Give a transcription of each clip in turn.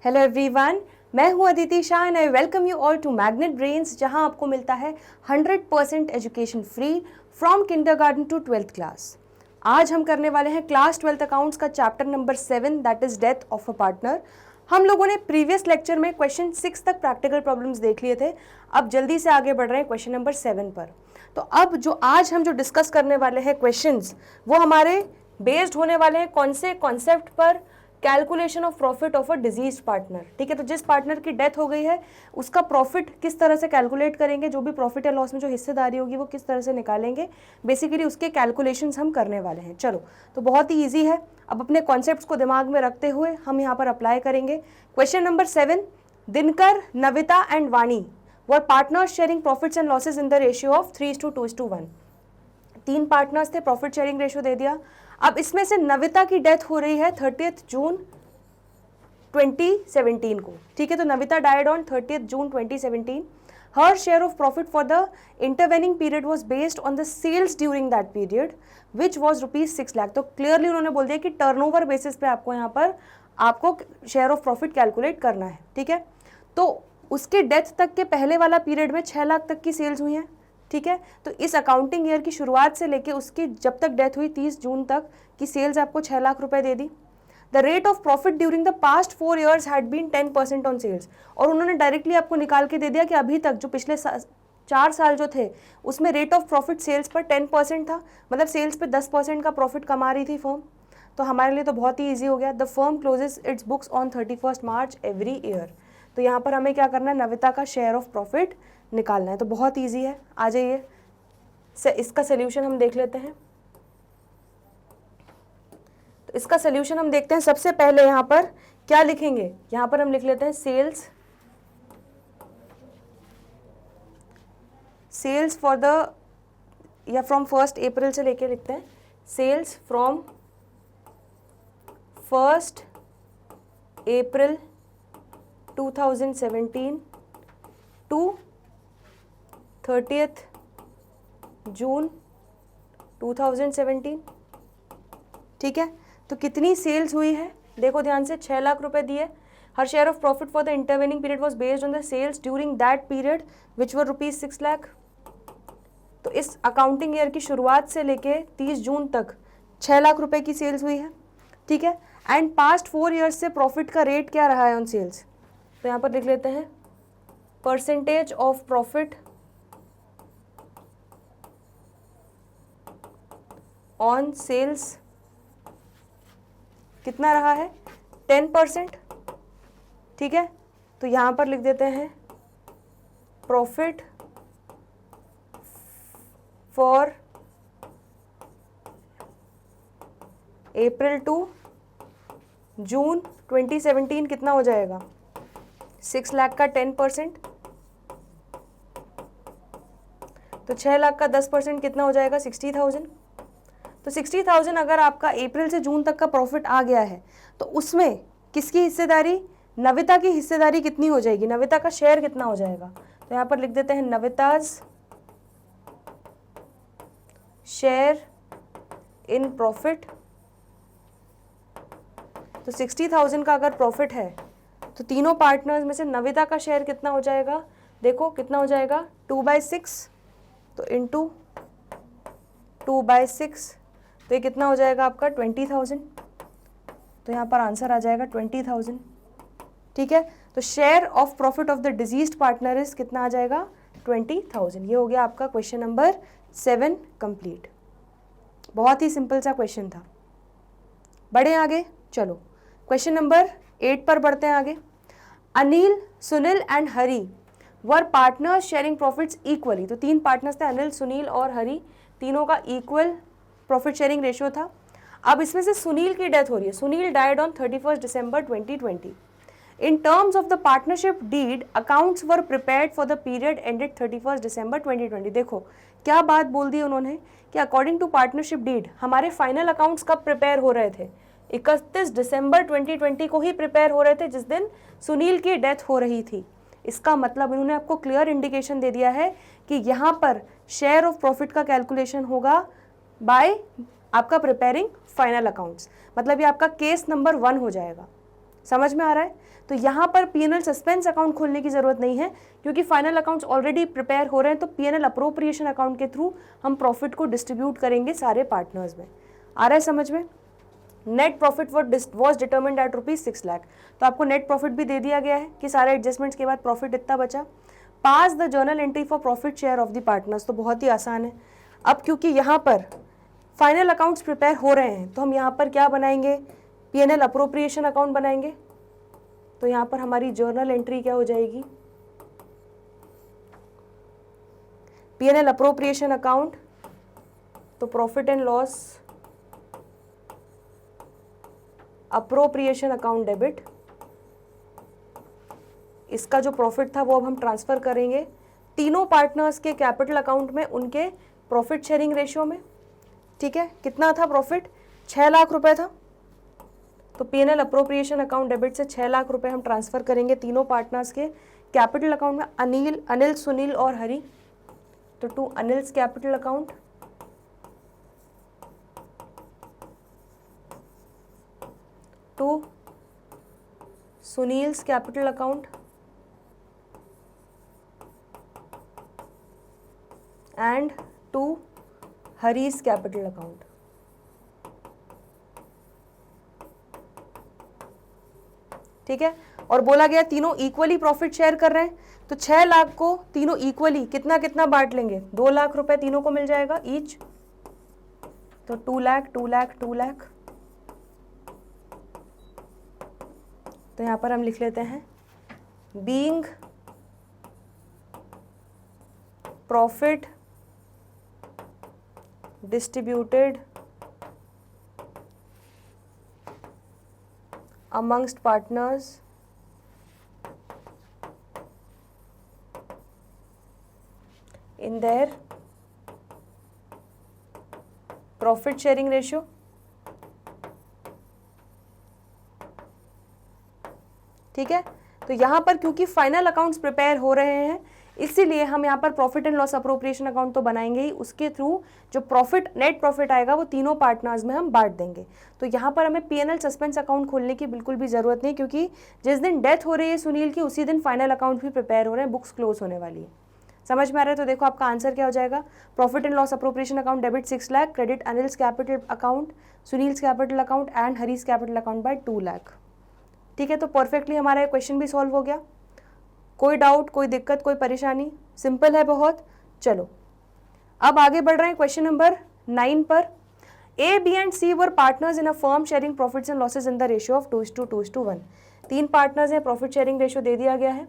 Hello everyone, मैं हूं Aditi Shah and I welcome you all to Magnet Brains, जहां आपको मिलता है 100% education free from kindergarten to 12th class. आज हम करने वाले हैं क्लास 12th अकाउंट्स का chapter number 7, that is death of a partner. हम लोगों ने प्रीवियस लेक्चर में क्वेश्चन 6 तक प्रैक्टिकल प्रॉब्लम्स देख लिए थे। अब जल्दी से आगे बढ़ रहे हैं क्वेश्चन नंबर 7 पर। तो अब जो आज हम डिस्कस करने वाले हैं क्वेश्चंस, वो हमारे बेस्ड होने वाले हैं कौन से कॉन्सेप्ट पर? Calculation of profit of a disease partner. ठीक है, तो जिस पार्टनर की डेथ हो गई है उसका प्रॉफिट किस तरह से कैलकुलेट करेंगे, जो भी प्रॉफिट या लॉस में जो हिस्सेदारी होगी वो किस तरह से निकालेंगे, बेसिकली उसके कैलकुलेशंस हम करने वाले हैं। चलो, तो बहुत ही ईजी है। अब अपने कॉन्सेप्ट्स को दिमाग में रखते हुए हम यहाँ पर अप्लाई करेंगे। Question number 7, Dinkar, Navita and Vani were partners sharing profits and losses in the ratio of 3:2:1। 3 partners थे, प्रॉफिट शेयरिंग रेशियो दे दिया। अब इसमें से नविता की डेथ हो रही है 30 जून 2017 को। ठीक है, तो Navita died on 30 June 2017। Her share of profit for the intervening period was based on the sales during that period which was ₹6 lakh. तो क्लियरली उन्होंने बोल दिया कि टर्नओवर बेसिस पे आपको यहाँ पर आपको शेयर ऑफ प्रॉफिट कैलकुलेट करना है। ठीक है, तो उसके डेथ तक के पहले वाला पीरियड में 6 लाख तक की सेल्स हुई हैं। ठीक है, तो इस अकाउंटिंग ईयर की शुरुआत से लेके उसकी जब तक डेथ हुई 30 जून तक की सेल्स आपको 6 लाख रुपए दे दी। The rate of profit during the past 4 years had been 10% on sales. और उन्होंने डायरेक्टली आपको निकाल के दे दिया कि अभी तक जो पिछले 4 साल जो थे उसमें रेट ऑफ प्रॉफिट सेल्स पर 10% था, मतलब सेल्स पे 10% का प्रॉफिट कमा रही थी फर्म। तो हमारे लिए तो बहुत ही ईजी हो गया। The firm closes its books on 31 March every year. तो यहाँ पर हमें क्या करना है, नविता का शेयर ऑफ प्रॉफिट निकालना है। तो बहुत ईजी है, आ जाइए इसका सोल्यूशन हम देख लेते हैं। तो इसका सोल्यूशन हम देखते हैं। सबसे पहले यहाँ पर क्या लिखेंगे, यहाँ पर हम लिख लेते हैं सेल्स फॉर द, या फ्रॉम 1 अप्रैल से लेके लिखते हैं sales from 1 April 2017 to 30 June 2017। ठीक है, तो कितनी सेल्स हुई है देखो ध्यान से, 6 लाख रुपए दिए। हर share of profit for the intervening period was based on the sales during that period which were ₹6 lakh. तो इस अकाउंटिंग ईयर की शुरुआत से लेके 30 जून तक 6 लाख रुपए की सेल्स हुई है। ठीक है, एंड पास्ट 4 years से प्रॉफिट का रेट क्या रहा है ऑन सेल्स। तो यहाँ पर लिख लेते हैं percentage of profit on sales कितना रहा है, 10%। ठीक है, तो यहाँ पर लिख देते हैं profit for April to June 2017 कितना हो जाएगा, 6 लाख का 10%। तो 6 लाख का 10% कितना हो जाएगा, 60,000। तो 60,000 अगर आपका अप्रैल से जून तक का प्रॉफिट आ गया है तो उसमें किसकी हिस्सेदारी, नविता की हिस्सेदारी कितनी हो जाएगी, नविता का शेयर कितना हो जाएगा। तो यहाँ पर लिख देते हैं नविताज शेयर इन प्रॉफिट। तो 60,000 का अगर प्रॉफिट है तो तीनों पार्टनर्स में से नविता का शेयर कितना हो जाएगा, देखो कितना हो जाएगा, 2/6। तो इंटू 2/6, तो ये कितना हो जाएगा आपका 20,000। तो यहाँ पर आंसर आ जाएगा 20,000। ठीक है, तो share of profit of the diseased partner is कितना आ जाएगा, 20,000। ये हो गया आपका क्वेश्चन नंबर 7 कंप्लीट। बहुत ही सिंपल सा क्वेश्चन था। बढ़े आगे, चलो क्वेश्चन नंबर 8 पर बढ़ते हैं आगे। Anil, Sunil and Hari were partners sharing profits equally. तो 3 पार्टनर्स थे, अनिल, सुनील और हरी, तीनों का इक्वल प्रॉफिट शेयरिंग रेशियो था। अब इसमें से सुनील की डेथ हो रही है। Sunil died on 31 December 2020। In terms of the partnership deed accounts were prepared for the period ended 31 December 2020। देखो क्या बात बोल दी उन्होंने कि अकॉर्डिंग टू पार्टनरशिप डीड हमारे फाइनल अकाउंट्स कब प्रिपेयर हो रहे थे, 31 दिसंबर 2020 को ही प्रिपेयर हो रहे थे, जिस दिन सुनील की डेथ हो रही थी। इसका मतलब इन्होंने आपको क्लियर इंडिकेशन दे दिया है कि यहाँ पर शेयर ऑफ प्रॉफिट का कैलकुलेशन होगा बाय आपका प्रिपेयरिंग फाइनल अकाउंट्स, मतलब ये आपका केस नंबर 1 हो जाएगा। समझ में आ रहा है? तो यहाँ पर P&L सस्पेंस अकाउंट खोलने की जरूरत नहीं है, क्योंकि फाइनल अकाउंट्स ऑलरेडी प्रिपेयर हो रहे हैं। तो P&L अप्रोप्रिएशन अकाउंट के थ्रू हम प्रॉफिट को डिस्ट्रीब्यूट करेंगे सारे पार्टनर्स में। आ रहा है समझ में? Net profit was determined at ₹6 lakh. तो आपको नेट प्रॉफिट भी दे दिया गया है कि सारे एडजस्टमेंट्स के बाद प्रॉफिट इतना बचा। Pass the journal entry for profit share of the partners. तो बहुत ही आसान है। अब क्योंकि यहाँ पर फाइनल अकाउंट्स प्रिपेयर हो रहे हैं, तो हम यहाँ पर क्या बनाएंगे? P&L अप्रोप्रिएशन अकाउंट बनाएंगे। तो यहाँ पर हमारी जर्नल एंट्री क्या हो जाएगी? P&L अप्रोप्रिएशन अकाउंट, तो profit and loss appropriation account debit. इसका जो प्रॉफिट था वो अब हम ट्रांसफर करेंगे तीनों पार्टनर्स के कैपिटल अकाउंट में, उनके प्रॉफिट शेयरिंग रेशियो में। ठीक है, कितना था प्रॉफिट? 6 लाख रुपए था। तो P&L अप्रोप्रिएशन अकाउंट डेबिट से 6 लाख रुपए हम ट्रांसफर करेंगे तीनों पार्टनर्स के कैपिटल अकाउंट में, अनिल, सुनील और हरी। तो to Anil's capital account, to Sunil's capital account and to Hari's capital account. ठीक है, और बोला गया तीनों इक्वली प्रॉफिट शेयर कर रहे हैं। तो 6 लाख को तीनों इक्वली कितना कितना बांट लेंगे? 2 लाख रुपए तीनों को मिल जाएगा ईच। तो 2 लाख 2 लाख 2 लाख। तो यहां पर हम लिख लेते हैं being profit distributed amongst partners in their profit sharing ratio। ठीक है, तो यहाँ पर क्योंकि फाइनल अकाउंट्स प्रिपेयर हो रहे हैं, इसीलिए हम यहाँ पर profit and loss appropriation account तो बनाएंगे ही, उसके थ्रू जो प्रॉफिट नेट प्रॉफिट आएगा वो तीनों पार्टनर्स में हम बांट देंगे। तो यहाँ पर हमें P&L सस्पेंस अकाउंट खोलने की बिल्कुल भी जरूरत नहीं, क्योंकि जिस दिन डेथ हो रही है सुनील की, उसी दिन फाइनल अकाउंट भी प्रिपेयर हो रहे हैं, बुक्स क्लोज होने वाली है। समझ में आ रहा है? तो देखो आपका आंसर क्या हो जाएगा? Profit and loss appropriation account debit 6 lakh, credit Anil's capital account, Sunil's capital account and Hari's capital account by 2 lakh. ठीक है, तो परफेक्टली हमारा ये क्वेश्चन भी सॉल्व हो गया। कोई डाउट, कोई दिक्कत, कोई परेशानी? सिंपल है बहुत। चलो अब आगे बढ़ रहे हैं क्वेश्चन नंबर 9 पर। A, B and C were partners in a firm sharing profits and losses in the ratio of 2:1। 3 partners हैं, प्रॉफिट शेयरिंग रेशियो दे दिया गया है।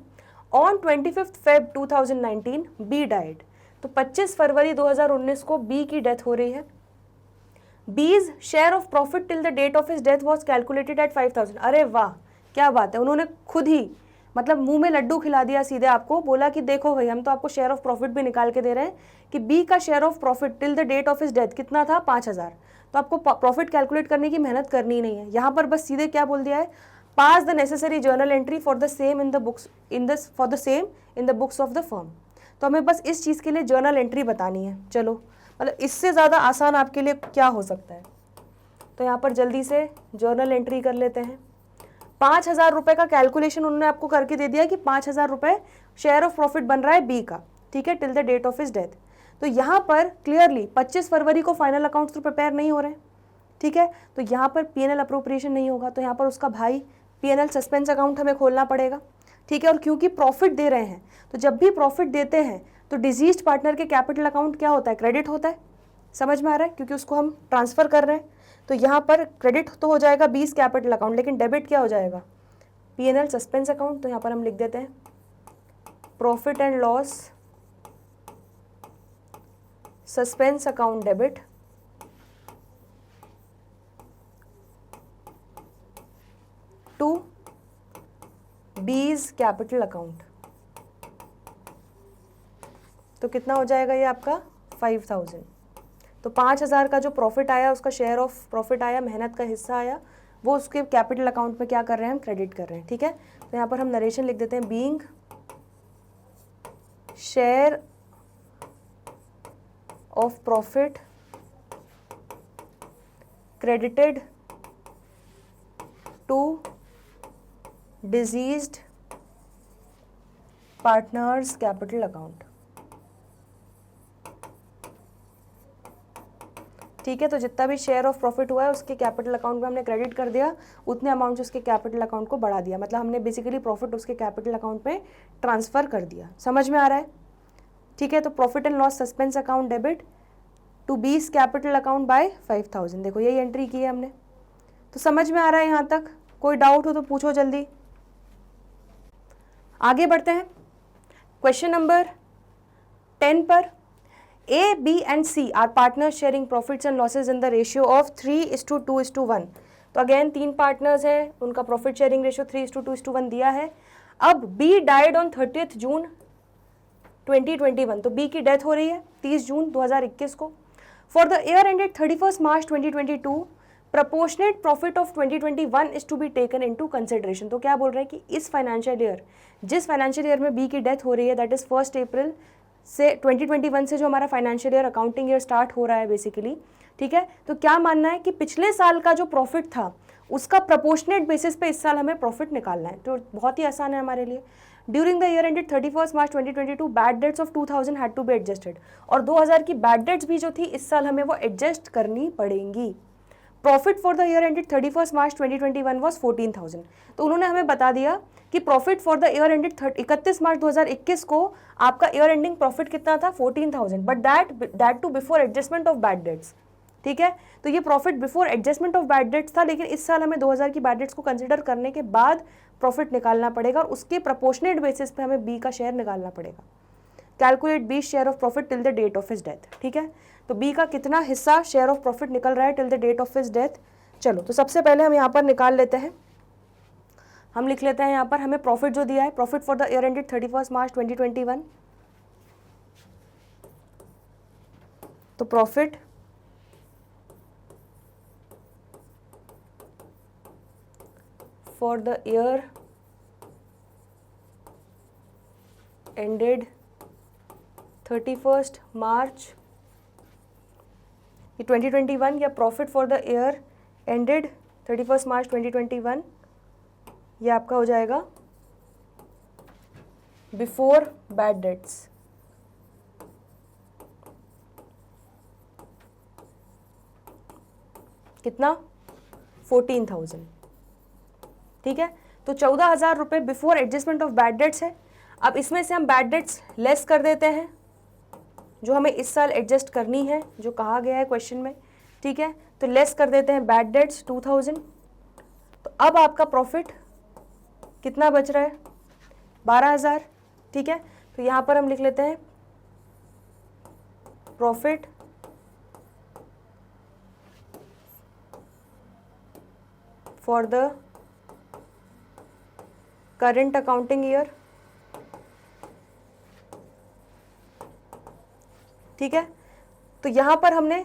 On 25 Feb 2019 B died. तो 25 फरवरी 2019 को B की डेथ हो रही है। B's share of profit till the date of his death was calculated at 5,000। अरे वाह, क्या बात है, उन्होंने खुद ही मतलब मुंह में लड्डू खिला दिया सीधे आपको, बोला कि देखो भाई हम तो आपको शेयर ऑफ प्रॉफिट भी निकाल के दे रहे हैं कि बी का share of profit till the date of his death कितना था? 5,000। तो आपको प्रॉफिट कैलकुलेट करने की मेहनत करनी नहीं है। यहाँ पर बस सीधे क्या बोल दिया है? Pass the necessary journal entry for the same in the books in the books of the firm. तो हमें बस इस चीज़ के लिए जर्नल एंट्री बतानी है। चलो, मतलब इससे ज़्यादा आसान आपके लिए क्या हो सकता है? तो यहाँ पर जल्दी से जर्नल एंट्री कर लेते हैं। 5,000 रुपये का कैलकुलेशन उन्होंने आपको करके दे दिया कि 5,000 रुपये शेयर ऑफ प्रॉफिट बन रहा है बी का। ठीक है, till the date of his death. तो यहाँ पर क्लियरली 25 फरवरी को फाइनल अकाउंट्स तो प्रिपेयर नहीं हो रहे हैं। ठीक है, तो यहाँ पर P&L अप्रोप्रिएशन नहीं होगा, तो यहाँ पर उसका भाई P&L सस्पेंस अकाउंट हमें खोलना पड़ेगा। ठीक है, और क्योंकि प्रॉफिट दे रहे हैं, तो जब भी प्रॉफिट देते हैं तो डिजीज्ड पार्टनर के कैपिटल अकाउंट क्या होता है? क्रेडिट होता है। समझ में आ रहा है? क्योंकि उसको हम ट्रांसफर कर रहे हैं। तो यहाँ पर क्रेडिट तो हो जाएगा 20 कैपिटल अकाउंट, लेकिन डेबिट क्या हो जाएगा? P&L suspense account. तो यहाँ पर हम लिख देते हैं profit and loss suspense account debit to B's capital account. तो कितना हो जाएगा ये आपका? 5,000। तो 5,000 का जो प्रॉफिट आया, उसका शेयर ऑफ प्रॉफिट आया, मेहनत का हिस्सा आया, वो उसके कैपिटल अकाउंट में क्या कर रहे हैं? हम क्रेडिट कर रहे हैं। ठीक है, तो यहाँ पर हम नरेशन लिख देते हैं being share of profit credited to deceased partners capital account. ठीक है, तो जितना भी शेयर ऑफ प्रॉफिट हुआ है उसके कैपिटल अकाउंट में हमने क्रेडिट कर दिया, उतने अमाउंट से उसके कैपिटल अकाउंट को बढ़ा दिया, मतलब हमने बेसिकली प्रॉफिट उसके कैपिटल अकाउंट में ट्रांसफर कर दिया। समझ में आ रहा है? ठीक है, तो profit and loss suspense account debit to B's capital account by 5000। देखो यही एंट्री की है हमने। तो समझ में आ रहा है यहाँ तक? कोई डाउट हो तो पूछो जल्दी। आगे बढ़ते हैं क्वेश्चन नंबर 10 पर। A, B and C are partners sharing profits and losses in the ratio of 3:2:1। तो अगेन 3 पार्टनर्स हैं, उनका प्रॉफिट शेयरिंग रेशियो 3:2:1 दिया है। अब B died on 30th June 2021, तो B की डेथ हो रही है 30 जून 2021 को। For the year ended 31 March 2022 proportionate profit of 2021 is to be taken into consideration. तो क्या बोल रहे हैं कि इस फाइनेंशियल ईयर, जिस फाइनेंशियल ईयर में B की डेथ हो रही है, दैट इज 1 अप्रैल से 2021 से जो हमारा financial year accounting year start हो रहा है बेसिकली, ठीक है, तो क्या मानना है कि पिछले साल का जो प्रॉफिट था उसका प्रोपोर्शनेट बेसिस पे इस साल हमें प्रॉफिट निकालना है। तो बहुत ही आसान है हमारे लिए। During the year ended 31 March 2022 bad debts of 2000 had to be adjusted. और 2000 की बैड डेट्स भी जो थी इस साल हमें वो एडजस्ट करनी पड़ेंगी। Profit for the year ended 31 March 2021 was 14,000। तो उन्होंने हमें बता दिया कि profit for the year ended 31 March 2021 को आपका ईयर एंडिंग प्रॉफिट कितना था 14,000, but that too before adjustment of bad debts. ठीक है, तो ये profit before adjustment of bad debts था, लेकिन इस साल हमें 2000 की बैड डेट्स को कंसिडर करने के बाद प्रॉफिट निकालना पड़ेगा और उसके प्रोपोर्शनेट बेसिस पे हमें बी का शेयर निकालना पड़ेगा। Calculate B share of profit till the date of his death. ठीक है, तो बी का कितना हिस्सा शेयर ऑफ प्रॉफिट निकल रहा है till the date of his death. चलो, तो सबसे पहले हम यहाँ पर निकाल लेते हैं। हम लिख लेते हैं यहाँ पर हमें प्रॉफिट जो दिया है, profit for the year ended 31 March 2021। तो profit for the year ended 31 March 2021 या profit for the year ended 31 March 2021, ये आपका हो जाएगा बिफोर बैड डेट्स। कितना? 14,000। ठीक है, तो 14,000 रुपये before adjustment of bad dates है। अब इसमें से हम बैड डेट्स लेस कर देते हैं जो हमें इस साल एडजस्ट करनी है, जो कहा गया है क्वेश्चन में। ठीक है, तो लेस कर देते हैं बैड डेट्स 2,000। तो अब आपका प्रॉफिट कितना बच रहा है? 12,000। ठीक है, तो यहाँ पर हम लिख लेते हैं profit for the current accounting year. ठीक है, तो यहाँ पर हमने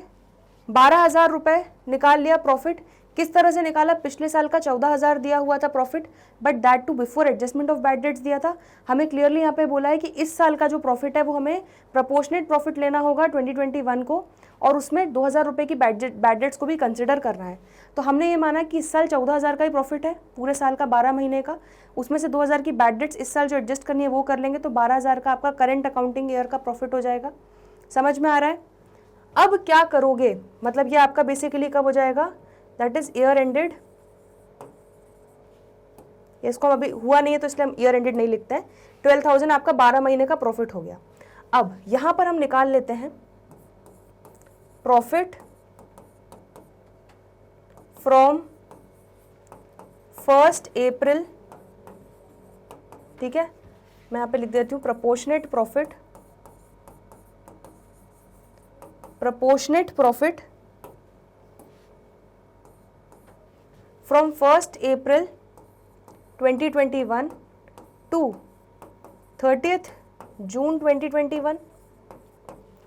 12,000 रुपये निकाल लिया प्रॉफिट। किस तरह से निकाला? पिछले साल का 14,000 दिया हुआ था profit, but that too before adjustment of bad debts दिया था। हमें क्लियरली यहाँ पे बोला है कि इस साल का जो प्रॉफिट है वो हमें प्रोपोर्शनेट प्रॉफिट लेना होगा 2021 को, और उसमें 2,000 रुपये की बैड डेट्स को भी कंसिडर करना है। तो हमने ये माना कि इस साल 14,000 का ही प्रॉफिट है पूरे साल का, 12 महीने का, उसमें से 2,000 की बैड डेट्स इस साल जो एडजस्ट करनी है वो कर लेंगे, तो 12,000 का आपका करेंट अकाउंटिंग ईयर का प्रॉफिट हो जाएगा। समझ में आ रहा है? अब क्या करोगे, मतलब ये आपका बेसिकली कब हो जाएगा? That is year ended. इसको अभी हुआ नहीं है तो इसलिए हम ईयर एंडेड नहीं लिखते हैं। 12,000 आपका 12 महीने का प्रॉफिट हो गया। अब यहां पर हम निकाल लेते हैं प्रॉफिट फ्रॉम 1 अप्रैल। ठीक है, मैं यहां पे लिख देती हूं proportionate profit from 1 April 2021 to 30th June 2021।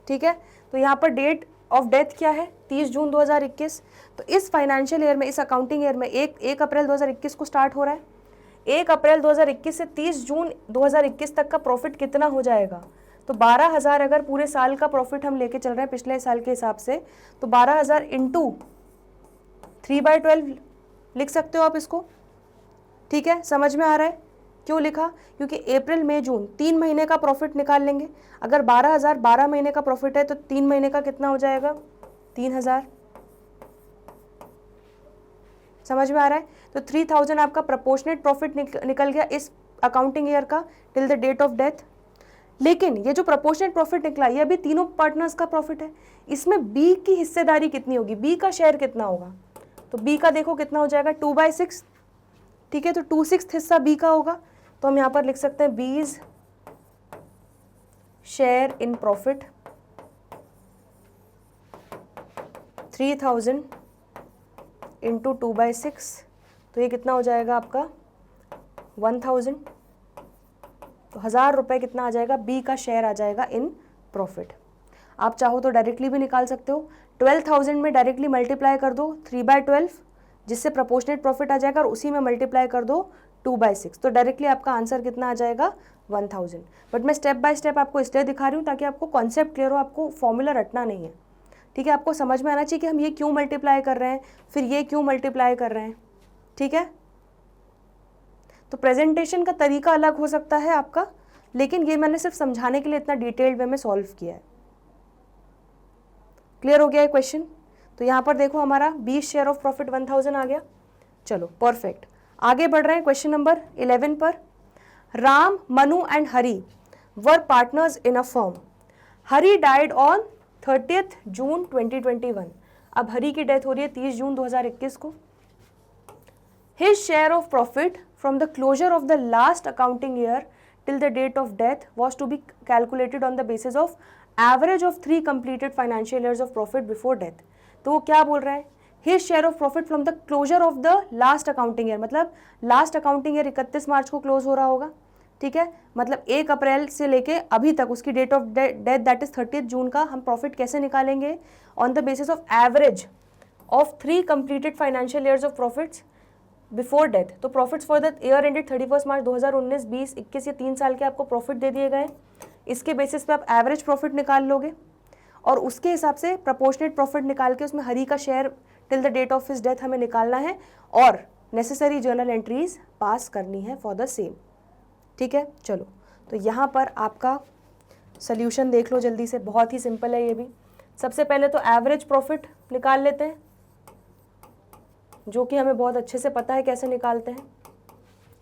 ठीक है, तो यहाँ पर डेट ऑफ डेथ क्या है? 30 जून 2021। तो इस फाइनेंशियल ईयर में, इस अकाउंटिंग ईयर में 1 अप्रैल 2021 को स्टार्ट हो रहा है। 1 अप्रैल 2021 से 30 जून 2021 तक का प्रॉफिट कितना हो जाएगा? तो 12,000 अगर पूरे साल का प्रॉफिट हम लेके चल रहे हैं पिछले साल के हिसाब से, तो 12,000 इंटू 3/12 लिख सकते हो आप इसको। ठीक है, समझ में आ रहा है क्यों लिखा? क्योंकि अप्रैल मई जून 3 महीने का प्रॉफिट निकाल लेंगे। अगर 12,000 12 महीने का प्रॉफिट है तो 3 महीने का कितना हो जाएगा? 3,000। समझ में आ रहा है? तो 3,000 आपका प्रोपोर्शनेट प्रॉफिट निकल गया इस अकाउंटिंग ईयर का till the date of death. लेकिन ये जो प्रोपोर्शनेट प्रॉफिट निकला ये अभी तीनों पार्टनर्स का प्रॉफिट है। इसमें बी की हिस्सेदारी कितनी होगी, बी का शेयर कितना होगा? तो बी का देखो कितना हो जाएगा, 2/6। ठीक है, तो 2/6 हिस्सा बी का होगा। तो हम यहाँ पर लिख सकते हैं बीज शेयर इन प्रॉफिट 3,000 इंटू 2/6, तो ये कितना हो जाएगा आपका 1,000। तो 1,000 रुपये कितना आ जाएगा? बी का शेयर आ जाएगा इन प्रॉफिट। आप चाहो तो डायरेक्टली भी निकाल सकते हो। 12,000 में डायरेक्टली मल्टीप्लाई कर दो 3/12, जिससे प्रोपोर्शनेट प्रॉफिट आ जाएगा, और उसी में मल्टीप्लाई कर दो 2/6, तो डायरेक्टली आपका आंसर कितना आ जाएगा? 1,000। बट मैं स्टेप बाय स्टेप आपको इसलिए दिखा रही हूँ ताकि आपको कॉन्सेप्ट क्लियर हो, आपको फॉर्मूला रटना नहीं है। ठीक है, आपको समझ में आना चाहिए कि हम ये क्यों मल्टीप्लाई कर रहे हैं, फिर ये क्यों मल्टीप्लाई कर रहे हैं। ठीक है, तो प्रेजेंटेशन का तरीका अलग हो सकता है आपका, लेकिन ये मैंने सिर्फ समझाने के लिए इतना डिटेल्ड वे में सॉल्व किया है। क्लियर हो गया है क्वेश्चन? तो यहाँ पर देखो हमारा 20 शेयर ऑफ प्रॉफिट 1,000 आ गया। चलो परफेक्ट, आगे बढ़ रहे हैं क्वेश्चन नंबर 11 पर। Ram, Manu and Hari were partners in a firm. Hari died on 30 जून 2021। अब हरी की डेथ हो रही है 30 जून 2021 को। His share of profit from the closure of the last accounting year till the date of death was to be calculated on the basis of average of 3 completed financial years of profit before death। तो वो क्या बोल रहा है? His share of profit from the closure of the last accounting year, मतलब last accounting year 31 मार्च को close हो रहा होगा। ठीक है, मतलब 1 अप्रैल से लेके अभी तक उसकी date of death that is 30 June का हम प्रॉफिट कैसे निकालेंगे? On the basis of average of 3 completed financial years of profits before death. तो profits for the year ended 31 March 2019, 20, 21 या 3 साल के आपको प्रॉफिट दे दिए गए। इसके बेसिस पे आप एवरेज प्रॉफिट निकाल लोगे और उसके हिसाब से प्रोपोर्शनेट प्रॉफिट निकाल के उसमें हरी का share till the date of his death हमें निकालना है और नेसेसरी जर्नल एंट्रीज पास करनी है फॉर द सेम। ठीक है, चलो तो यहाँ पर आपका सोल्यूशन देख लो जल्दी से, बहुत ही सिंपल है ये भी। सबसे पहले तो एवरेज प्रॉफिट निकाल लेते हैं, जो कि हमें बहुत अच्छे से पता है कैसे निकालते हैं।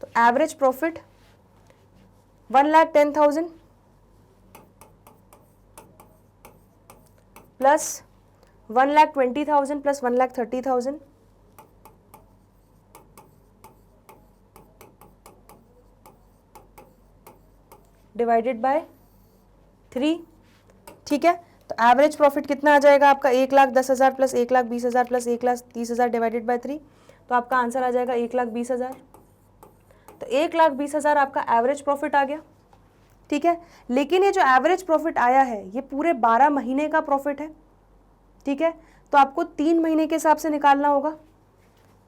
तो average profit 1,10,000 plus 1,20,000 plus 1,30,000 divided by 3। ठीक है, तो एवरेज प्रॉफिट कितना आ जाएगा आपका? 1,10,000 प्लस 1,20,000 प्लस 1,30,000 डिवाइडेड बाय 3, तो आपका आंसर आ जाएगा 1,20,000। तो 1,20,000 आपका एवरेज प्रॉफिट आ गया। ठीक है, लेकिन ये जो एवरेज प्रॉफिट आया है ये पूरे 12 महीने का प्रॉफिट है। ठीक है, तो आपको 3 महीने के हिसाब से निकालना होगा।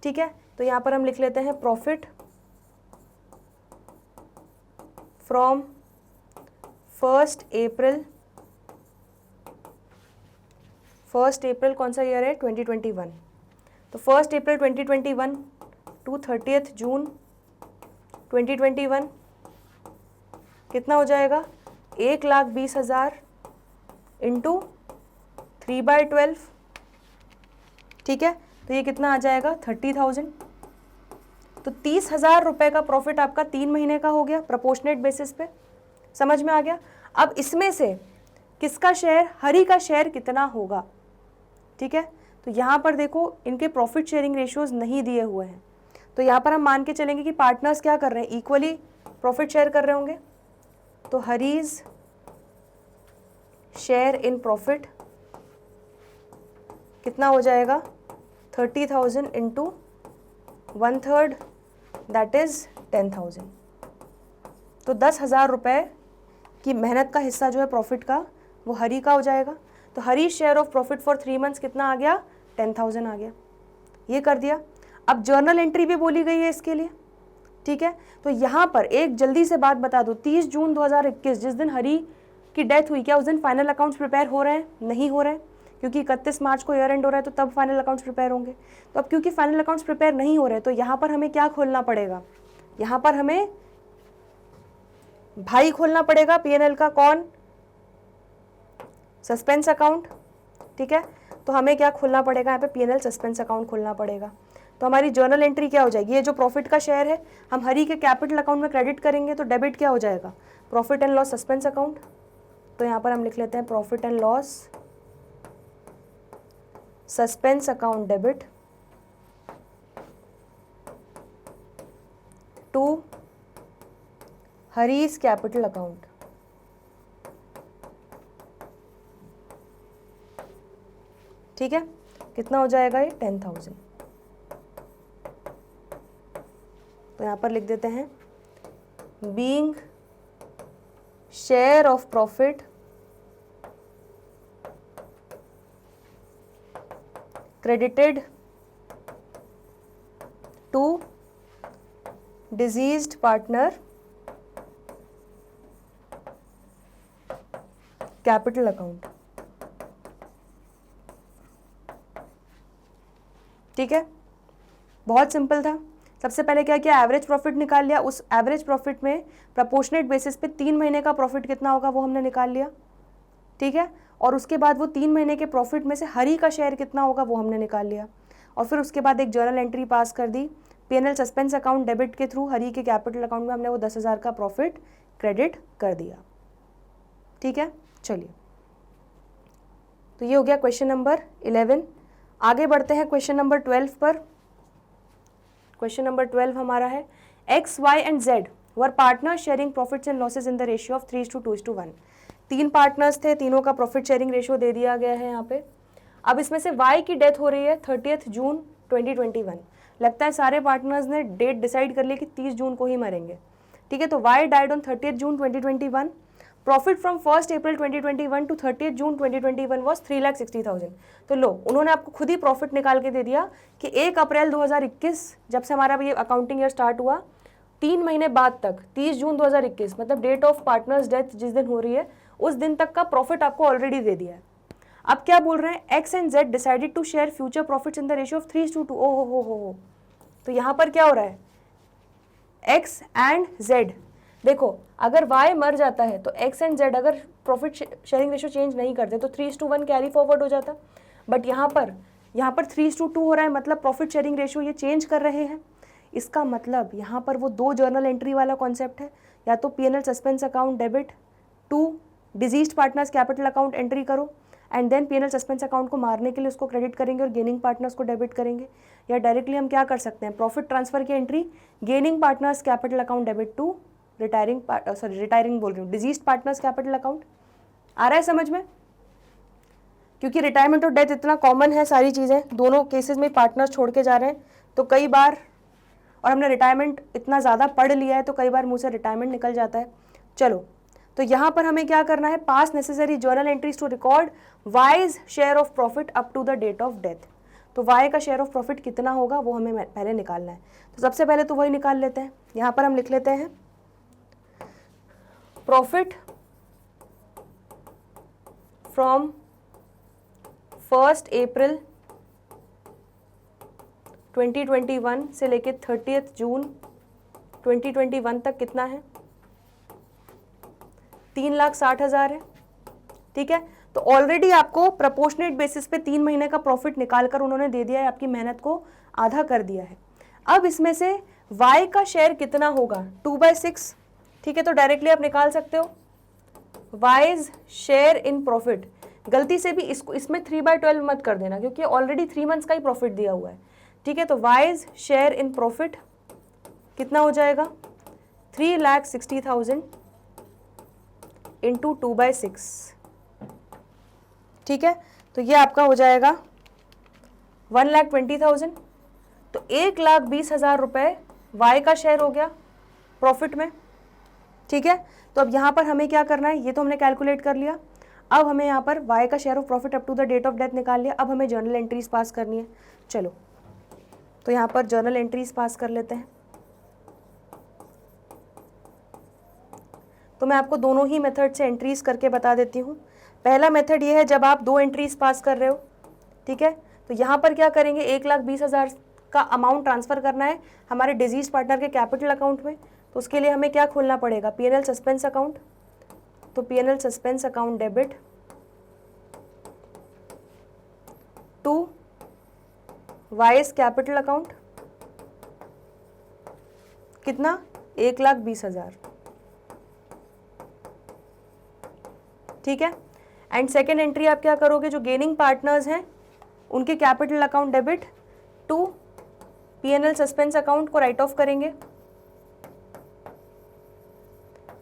ठीक है, तो यहाँ पर हम लिख लेते हैं प्रॉफिट फ्रॉम 1 अप्रैल कौन सा ईयर है? 2021। तो 1 अप्रैल 2021 टू 30 जून 2021 कितना हो जाएगा? 1,20,000 इंटू 3/12। ठीक है, तो ये कितना आ जाएगा? 30,000। तो 30,000 रुपये का प्रॉफिट आपका 3 महीने का हो गया प्रोपोर्शनेट बेसिस पे। समझ में आ गया? अब इसमें से किसका शेयर, हरी का शेयर कितना होगा? ठीक है, तो यहाँ पर देखो इनके प्रॉफिट शेयरिंग रेशियोज नहीं दिए हुए हैं, तो यहाँ पर हम मान के चलेंगे कि पार्टनर्स क्या कर रहे हैं? इक्वली प्रॉफिट शेयर कर रहे होंगे। तो हरीज शेयर इन प्रॉफिट कितना हो जाएगा? 30,000 इंटू 1/3 दैट इज 10,000। तो 10,000 रुपये की मेहनत का हिस्सा जो है प्रॉफिट का वो हरी का हो जाएगा। तो Hari share of profit for 3 months कितना आ गया? 10,000 आ गया। ये कर दिया। अब जर्नल एंट्री भी बोली गई है इसके लिए। ठीक है, तो यहाँ पर एक जल्दी से बात बता दो, 30 जून 2021 जिस दिन हरी की डेथ हुई, क्या उस दिन फाइनल अकाउंट्स प्रिपेयर हो रहे हैं? नहीं हो रहे हैं, क्योंकि 31 मार्च को ईयर एंड हो रहा है, तो तब फाइनल अकाउंट्स प्रिपेयर होंगे। तो अब क्योंकि फाइनल अकाउंट्स प्रिपेयर नहीं हो रहे, तो यहाँ पर हमें क्या खोलना पड़ेगा? यहाँ पर हमें भाई खोलना पड़ेगा P&L का, कौन? सस्पेंस अकाउंट, ठीक है। तो हमें क्या खोलना पड़ेगा यहाँ पे? P&L सस्पेंस अकाउंट खोलना पड़ेगा। तो हमारी जर्नल एंट्री क्या हो जाएगी? ये जो प्रॉफिट का शेयर है हम हरी के कैपिटल अकाउंट में क्रेडिट करेंगे, तो डेबिट क्या हो जाएगा? Profit and loss suspense account. तो यहाँ पर हम लिख लेते हैं profit and loss suspense account debit to Hari's capital account. ठीक है, कितना हो जाएगा ये? 10,000। तो यहाँ पर लिख देते हैं being share of profit credited to deceased partner capital account। ठीक है, बहुत सिंपल था। सबसे पहले क्या किया? एवरेज प्रॉफिट निकाल लिया। उस एवरेज प्रॉफिट में प्रपोर्शनेट बेसिस पे 3 महीने का प्रॉफिट कितना होगा वो हमने निकाल लिया, ठीक है। और उसके बाद वो 3 महीने के प्रॉफिट में से हरी का शेयर कितना होगा वो हमने निकाल लिया। और फिर उसके बाद एक जर्नल एंट्री पास कर दी P&L सस्पेंस अकाउंट डेबिट के थ्रू हरी के कैपिटल अकाउंट में हमने वो 10,000 का प्रॉफिट क्रेडिट कर दिया। ठीक है, चलिए, तो ये हो गया क्वेश्चन नंबर 11। आगे बढ़ते हैं क्वेश्चन नंबर 12 पर। क्वेश्चन नंबर 12 हमारा है X, Y and Z were partner sharing profits and losses in the ratio of 3:2:1। 3 partners थे, तीनों का प्रॉफिट शेयरिंग रेशियो दे दिया गया है यहाँ पे। अब इसमें से Y की डेथ हो रही है 30 जून 2021। लगता है सारे पार्टनर्स ने डेट डिसाइड कर ली कि 30 जून को ही मरेंगे, ठीक है। तो Y died on 30 June 2021। Profit from 1 April 2021 to 30 June 2021 was 3,60,000। तो लो, उन्होंने आपको खुद ही प्रॉफिट निकाल के दे दिया कि 1 अप्रैल 2021 जब से हमारा ये अकाउंटिंग ईयर स्टार्ट हुआ, 3 महीने बाद तक 30 जून 2021 मतलब डेट ऑफ पार्टनर्स डेथ जिस दिन हो रही है उस दिन तक का प्रॉफिट आपको ऑलरेडी दे दिया है। अब क्या बोल रहे हैं? X and Z decided to share future profits in the ratio of 3:2। ओ हो। तो यहाँ पर क्या हो रहा है? X एंड Z, देखो अगर Y मर जाता है तो X एंड Z अगर प्रॉफिट शेयरिंग रेशियो चेंज नहीं करते तो 3:1 कैरी फॉरवर्ड हो जाता। बट यहाँ पर 3:2 हो रहा है, मतलब प्रॉफिट शेयरिंग रेशियो ये चेंज कर रहे हैं। इसका मतलब यहाँ पर वो 2 जर्नल एंट्री वाला कॉन्सेप्ट है, या तो P&L suspense account debit to deceased partners capital account entry करो and then P&L suspense account को मारने के लिए उसको क्रेडिट करेंगे और गेनिंग पार्टनर्स को डेबिट करेंगे। या डायरेक्टली हम क्या कर सकते हैं? प्रॉफिट ट्रांसफर की entry gaining partners capital account debit to retiring बोल रही हूँ, डिजीज्ड पार्टनर्स कैपिटल अकाउंट। आ रहा है समझ में? क्योंकि रिटायरमेंट और डेथ इतना कॉमन है, सारी चीज़ें दोनों केसेस में पार्टनर्स छोड़ के जा रहे हैं, तो कई बार, और हमने रिटायरमेंट इतना ज़्यादा पढ़ लिया है तो कई बार मुँह से रिटायरमेंट निकल जाता है। चलो, तो यहाँ पर हमें क्या करना है? Pass necessary journal entries to record Y's share of profit up to the date of death. तो वाई का शेयर ऑफ प्रॉफिट कितना होगा वो हमें पहले निकालना है। तो सबसे पहले तो वही निकाल लेते हैं। यहाँ पर हम लिख लेते हैं प्रॉफिट फ्रॉम 1 अप्रैल 2021 से लेके 30 जून 2021 तक कितना है? 3,60,000 है, ठीक है। तो ऑलरेडी आपको प्रोपोर्शनेट बेसिस पे 3 महीने का प्रॉफिट निकालकर उन्होंने दे दिया है, आपकी मेहनत को आधा कर दिया है। अब इसमें से Y का शेयर कितना होगा? 2/6, ठीक है। तो डायरेक्टली आप निकाल सकते हो Y's शेयर इन प्रॉफिट। गलती से भी इसमें 3/12 मत कर देना क्योंकि ऑलरेडी 3 मंथ्स का ही प्रॉफिट दिया हुआ है, ठीक है। तो Y's शेयर इन प्रॉफिट कितना हो जाएगा? 3,60,000 इंटू 2/6, ठीक है। तो ये आपका हो जाएगा 1,20,000। तो 1,20,000 रुपये Y का शेयर हो गया प्रॉफिट में, ठीक है। तो अब यहाँ पर हमें क्या करना है? ये तो हमने कैलकुलेट कर लिया। अब हमें यहाँ पर Y का share of profit up to the date of death निकाल लिया। अब हमें जर्नल एंट्रीज पास करनी है। चलो, तो यहाँ पर जर्नल एंट्रीज पास कर लेते हैं। तो मैं आपको दोनों ही मेथड से एंट्रीज करके बता देती हूँ। पहला मेथड ये है जब आप 2 एंट्रीज पास कर रहे हो, ठीक है। तो यहाँ पर क्या करेंगे? 1,20,000 का अमाउंट ट्रांसफ़र करना है हमारे डिजीज पार्टनर के कैपिटल अकाउंट में, तो उसके लिए हमें क्या खोलना पड़ेगा, पीएनएल सस्पेंस अकाउंट। तो PNL suspense account debit to Y's capital account, कितना, 1,20,000, ठीक है। एंड सेकेंड एंट्री आप क्या करोगे, जो गेनिंग पार्टनर्स हैं उनके capital account debit to PNL suspense account को राइट ऑफ करेंगे।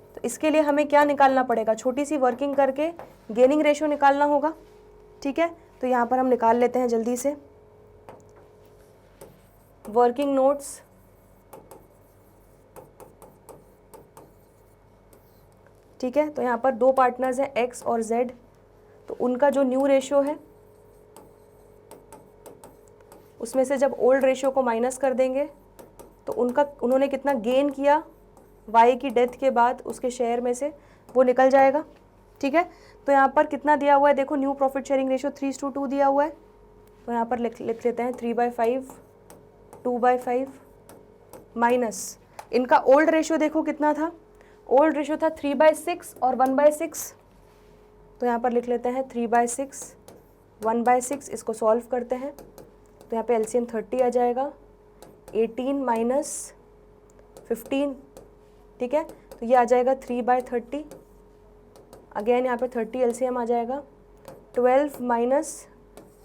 तो इसके लिए हमें क्या निकालना पड़ेगा, छोटी सी वर्किंग करके गेनिंग रेशियो निकालना होगा, ठीक है। तो यहाँ पर हम निकाल लेते हैं जल्दी से वर्किंग नोट्स। ठीक है, तो यहाँ पर दो पार्टनर्स हैं एक्स और जेड, तो उनका जो न्यू रेशियो है उसमें से जब ओल्ड रेशियो को माइनस कर देंगे तो उन्होंने कितना गेन किया वाई की डेथ के बाद उसके शेयर में से, वो निकल जाएगा, ठीक है। तो यहाँ पर कितना दिया हुआ है, देखो न्यू प्रॉफिट शेयरिंग रेशियो 3:2 दिया हुआ है, तो यहाँ पर लिख लेते हैं 3/5, 2/5 माइनस इनका ओल्ड रेशियो, देखो कितना था, ओल्ड रेशियो था 3/6 और 1/6, तो यहाँ पर लिख लेते हैं 3/6, 1/6, इसको सॉल्व करते हैं तो यहाँ पे एलसीएम 30 आ जाएगा, 18 माइनस 15, ठीक है। तो ये आ जाएगा 3/30, अगेन यहाँ पे 30 एलसीएम आ जाएगा, 12 माइनस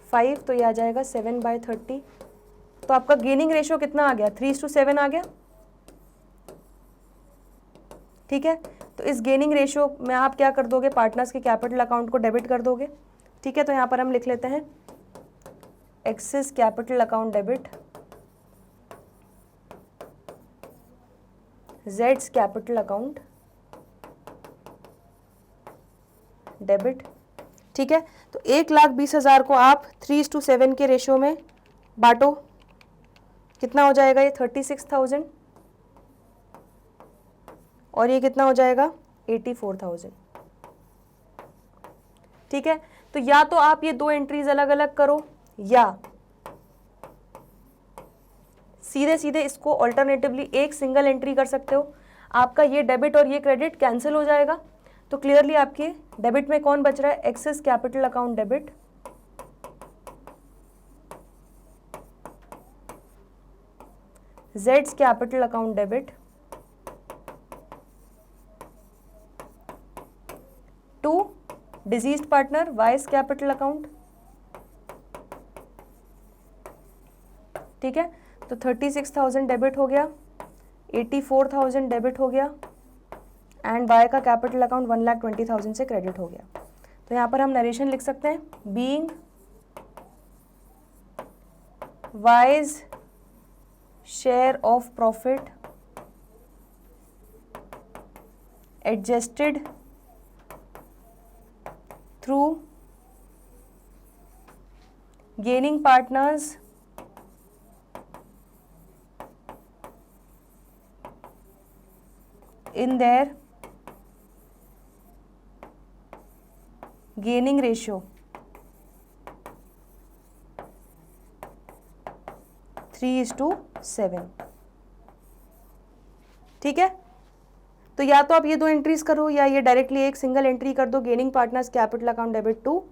5, तो ये आ जाएगा 7/30। तो आपका गेनिंग रेशियो कितना आ गया, 3:7 आ गया, ठीक है। तो इस गेनिंग रेशियो में आप क्या कर दोगे, पार्टनर्स के कैपिटल अकाउंट को डेबिट कर दोगे, ठीक है। तो यहाँ पर हम लिख लेते हैं एक्सिस कैपिटल अकाउंट डेबिट, जेड्स कैपिटल अकाउंट डेबिट, ठीक है। तो 1,20,000 को आप 3:7 के रेशियो में बांटो, कितना हो जाएगा, ये 36,000 और ये कितना हो जाएगा 84,000, ठीक है। तो या तो आप ये दो एंट्रीज अलग अलग करो या सीधे सीधे इसको ऑल्टरनेटिवली एक सिंगल एंट्री कर सकते हो, आपका ये डेबिट और ये क्रेडिट कैंसिल हो जाएगा। तो क्लियरली आपके डेबिट में कौन बच रहा है, एक्सिस कैपिटल अकाउंट डेबिट, जेड्स capital account debit to deceased partner Y's capital account, ठीक है। तो 36,000 डेबिट हो गया, 84,000 डेबिट हो गया एंड वाई का कैपिटल अकाउंट 1,20,000 से क्रेडिट हो गया। तो यहाँ पर हम नरेशन लिख सकते हैं, being wise share of profit adjusted through gaining partners in their gaining ratio 3:7, ठीक है। तो या तो आप ये दो एंट्रीज करो या ये डायरेक्टली एक सिंगल एंट्री कर दो, gaining partners capital account debit to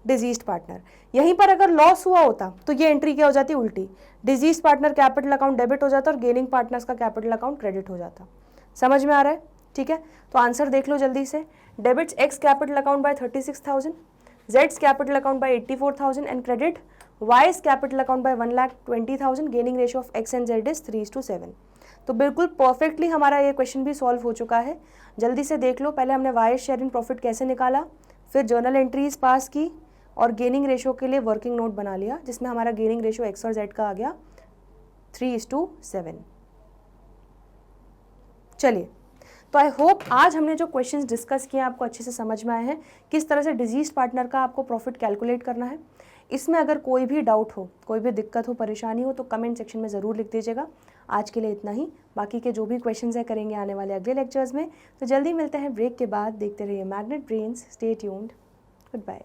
deceased partner. यहीं पर अगर लॉस हुआ होता तो ये एंट्री क्या हो जाती, उल्टी, diseased partner capital account debit हो जाता और गेनिंग पार्टनर्स का कैपिटल अकाउंट क्रेडिट हो जाता। समझ में आ रहा है, ठीक है। तो आंसर देख लो जल्दी से, debits x capital account bye 36,000, Jades capital account bye 84,000 and credit vice capital account bye 1,20,000, gaining ratio of x and Z is 3:7। तो बिल्कुल परफेक्टली हमारा ये क्वेश्चन भी सॉल्व हो चुका है। जल्दी से देख लो, पहले हमने वाइस शेयर इन प्रॉफिट कैसे निकाला, फिर जर्नल एंट्रीज पास की और गेनिंग रेशियो के लिए वर्किंग नोट बना लिया, जिसमें हमारा गेनिंग रेशियो एक्स और जेड का आ गया 3:7। चलिए, तो आई होप आज हमने जो क्वेश्चंस डिस्कस किए आपको अच्छे से समझ में आए हैं, किस तरह से डिजीज पार्टनर का आपको प्रॉफिट कैलकुलेट करना है। इसमें अगर कोई भी डाउट हो, कोई भी दिक्कत हो, परेशानी हो तो कमेंट सेक्शन में ज़रूर लिख दीजिएगा। आज के लिए इतना ही, बाकी के जो भी क्वेश्चंस है करेंगे आने वाले अगले लेक्चर्स में। तो जल्दी मिलते हैं ब्रेक के बाद, देखते रहिए Magnet Brains, stay tuned, good bye.